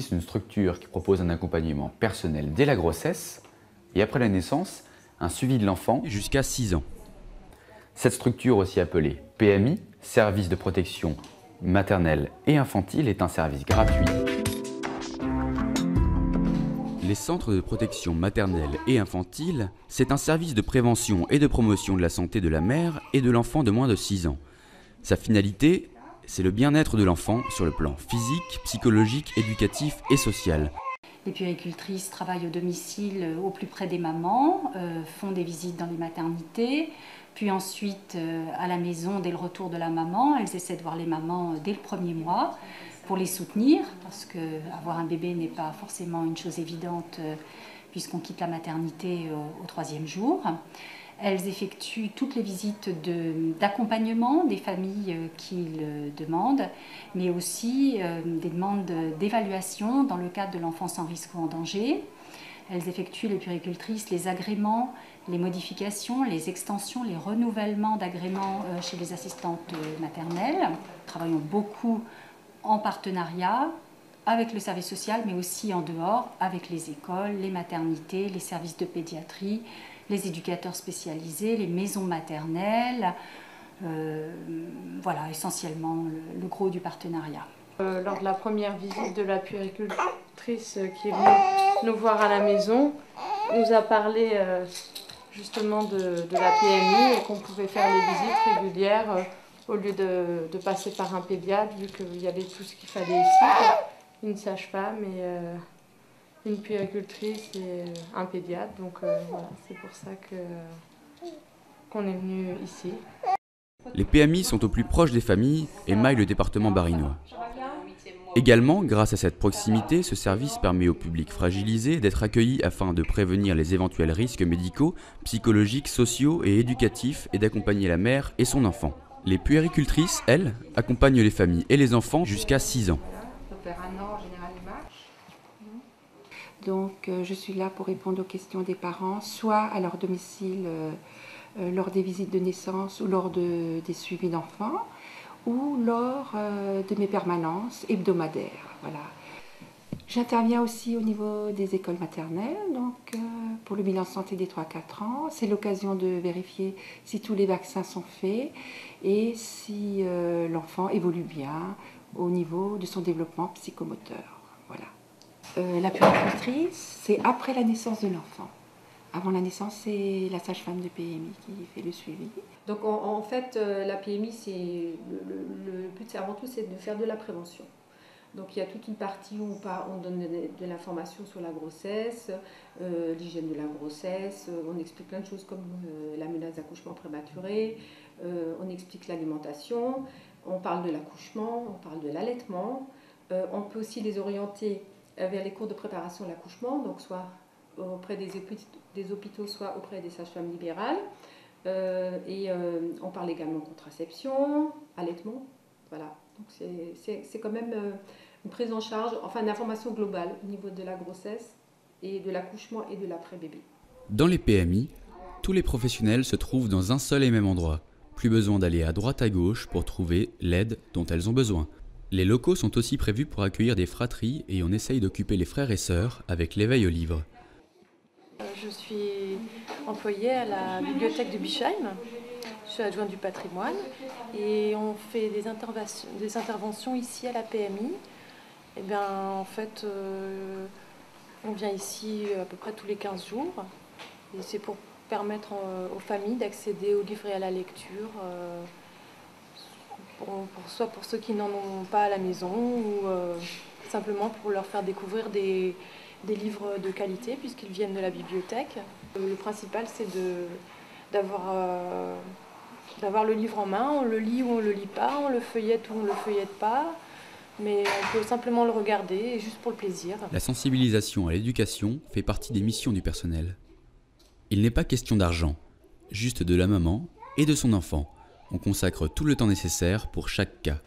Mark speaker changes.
Speaker 1: existe une structure qui propose un accompagnement personnel dès la grossesse et après la naissance, un suivi de l'enfant jusqu'à 6 ans. Cette structure, aussi appelée PMI, Service de protection maternelle et infantile, est un service gratuit. Les centres de protection maternelle et infantile, c'est un service de prévention et de promotion de la santé de la mère et de l'enfant de moins de 6 ans. Sa finalité, c'est le bien-être de l'enfant sur le plan physique, psychologique, éducatif et social.
Speaker 2: Les puéricultrices travaillent au domicile au plus près des mamans, font des visites dans les maternités, puis ensuite à la maison dès le retour de la maman. Elles essaient de voir les mamans dès le premier mois pour les soutenir, parce qu'avoir un bébé n'est pas forcément une chose évidente puisqu'on quitte la maternité au 3e jour. Elles effectuent toutes les visites d'accompagnement des familles qui le demandent, mais aussi des demandes d'évaluation dans le cadre de l'enfance en risque ou en danger. Elles effectuent, les puéricultrices, les agréments, les modifications, les extensions, les renouvellements d'agréments chez les assistantes maternelles. Nous travaillons beaucoup en partenariat avec le service social, mais aussi en dehors, avec les écoles, les maternités, les services de pédiatrie, les éducateurs spécialisés, les maisons maternelles, voilà essentiellement le gros du partenariat.
Speaker 3: Lors de la première visite de la puéricultrice qui est venue nous voir à la maison, nous a parlé justement de la PMI et qu'on pouvait faire les visites régulières au lieu de passer par un pédiatre, vu qu'il y avait tout ce qu'il fallait ici, une sage-femme et une puéricultrice et un pédiatre, donc voilà, c'est pour ça qu'on est venu ici.
Speaker 1: Les PMI sont au plus proche des familles et maillent le département barinois. Également, grâce à cette proximité, ce service permet au public fragilisé d'être accueilli afin de prévenir les éventuels risques médicaux, psychologiques, sociaux et éducatifs et d'accompagner la mère et son enfant. Les puéricultrices, elles, accompagnent les familles et les enfants jusqu'à 6 ans.
Speaker 4: Donc je suis là pour répondre aux questions des parents, soit à leur domicile lors des visites de naissance ou lors des suivis d'enfants, ou lors de mes permanences hebdomadaires. Voilà. J'interviens aussi au niveau des écoles maternelles, donc pour le bilan santé des 3-4 ans. C'est l'occasion de vérifier si tous les vaccins sont faits et si l'enfant évolue bien au niveau de son développement psychomoteur. Voilà. La puéricultrice, c'est après la naissance de l'enfant. Avant la naissance, c'est la sage-femme de PMI qui fait le suivi.
Speaker 5: Donc en fait, la PMI, le but, c'est avant tout, c'est de faire de la prévention. Donc il y a toute une partie où on donne de l'information sur la grossesse, l'hygiène de la grossesse, on explique plein de choses comme la menace d'accouchement prématuré, on explique l'alimentation, on parle de l'accouchement, on parle de l'allaitement. On peut aussi les orienter vers les cours de préparation à l'accouchement, donc soit auprès des hôpitaux, soit auprès des sages-femmes libérales. On parle également contraception, allaitement. Voilà. Donc c'est quand même une prise en charge, enfin une information globale au niveau de la grossesse et de l'accouchement et de l'après-bébé.
Speaker 1: Dans les PMI, tous les professionnels se trouvent dans un seul et même endroit. Plus besoin d'aller à droite à gauche pour trouver l'aide dont elles ont besoin. Les locaux sont aussi prévus pour accueillir des fratries et on essaye d'occuper les frères et sœurs avec l'éveil au livre.
Speaker 3: Je suis employée à la bibliothèque de Bischheim. Je suis adjointe du patrimoine et on fait des interventions ici à la PMI. Et bien, en fait, on vient ici à peu près tous les 15 jours. Et c'est pour permettre aux familles d'accéder aux livres et à la lecture, soit pour ceux qui n'en ont pas à la maison ou simplement pour leur faire découvrir des livres de qualité puisqu'ils viennent de la bibliothèque. Le principal, c'est d'avoir le livre en main, on le lit ou on ne le lit pas, on le feuillette ou on ne le feuillette pas, mais on peut simplement le regarder juste pour le plaisir.
Speaker 1: La sensibilisation à l'éducation fait partie des missions du personnel. Il n'est pas question d'argent, juste de la maman et de son enfant. On consacre tout le temps nécessaire pour chaque cas.